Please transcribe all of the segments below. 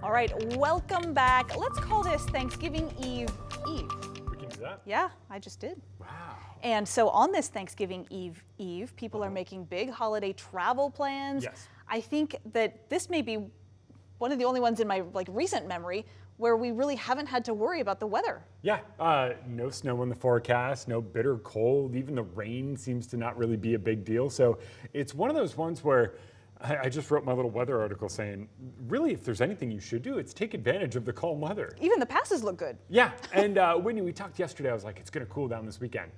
All right, welcome back. Let's call this Thanksgiving Eve. We can do that? Yeah, I just did. Wow. And so on this Thanksgiving Eve, people are making big holiday travel plans. Yes. I think that this may be one of the only ones in my recent memory where we really haven't had to worry about the weather. Yeah, no snow in the forecast, no bitter cold, even the rain seems to not really be a big deal. So it's one of those ones where I just wrote my little weather article saying, really, if there's anything you should do, it's take advantage of the calm weather. Even the passes look good. Yeah, and Whitney, we talked yesterday, I was like, it's gonna cool down this weekend.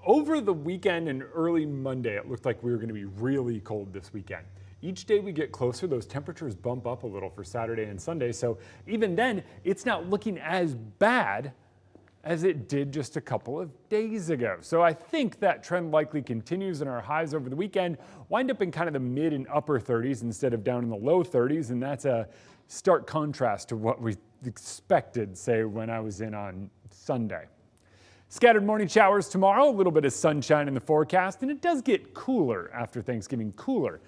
Over the weekend and early Monday, it looked like we were gonna be really cold this weekend. Each day we get closer, those temperatures bump up a little for Saturday and Sunday. So even then, it's not looking as bad as it did just a couple of days ago. So I think that trend likely continues, and our highs over the weekend wind up in kind of the mid and upper 30s instead of down in the low 30s. And that's a stark contrast to what we expected, say, when I was in on Sunday. Scattered morning showers tomorrow, a little bit of sunshine in the forecast, and it does get cooler after Thanksgiving. Cooler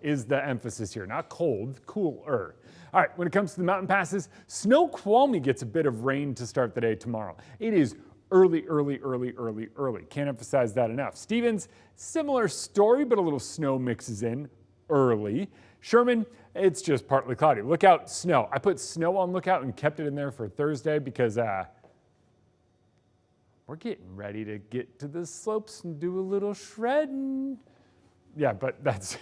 is the emphasis here, not cold, cooler. All right, when it comes to the mountain passes, Snoqualmie gets a bit of rain to start the day tomorrow. It is early. Can't emphasize that enough. Stevens, similar story, but a little snow mixes in early. Sherman, it's just partly cloudy. Lookout, snow. I put snow on lookout and kept it in there for Thursday because we're getting ready to get to the slopes and do a little shredding. Yeah, but that's,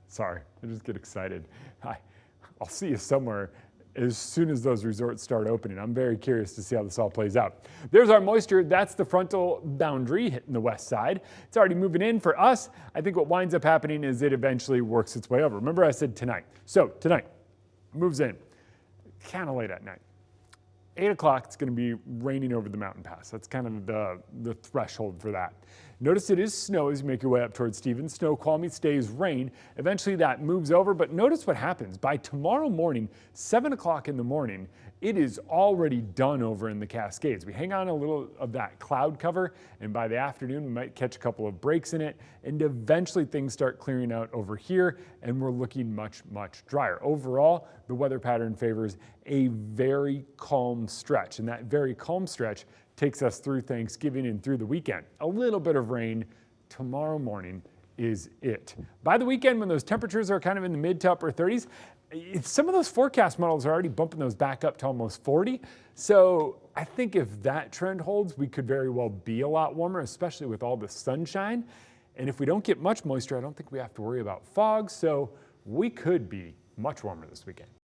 sorry, I just get excited. I'll see you somewhere as soon as those resorts start opening. I'm very curious to see how this all plays out. There's our moisture. That's the frontal boundary hitting the west side. It's already moving in for us. I think what winds up happening is it eventually works its way over. Remember I said tonight. So tonight moves in kind of late at night. 8 o'clock, it's going to be raining over the mountain pass. That's kind of the threshold for that. Notice it is snow as you make your way up towards Stevens. Snoqualmie stays rain. Eventually that moves over, but notice what happens. By tomorrow morning, 7 o'clock in the morning, it is already done over in the Cascades. We hang on a little of that cloud cover, and by the afternoon, we might catch a couple of breaks in it, and eventually things start clearing out over here, and we're looking much drier. Overall, the weather pattern favors a very calm stretch, and that very calm stretch takes us through Thanksgiving and through the weekend. A little bit of rain tomorrow morning is it. By the weekend, when those temperatures are kind of in the mid to upper 30s, some of those forecast models are already bumping those back up to almost 40. So I think if that trend holds, we could very well be a lot warmer, especially with all the sunshine. And if we don't get much moisture, I don't think we have to worry about fog. So we could be much warmer this weekend.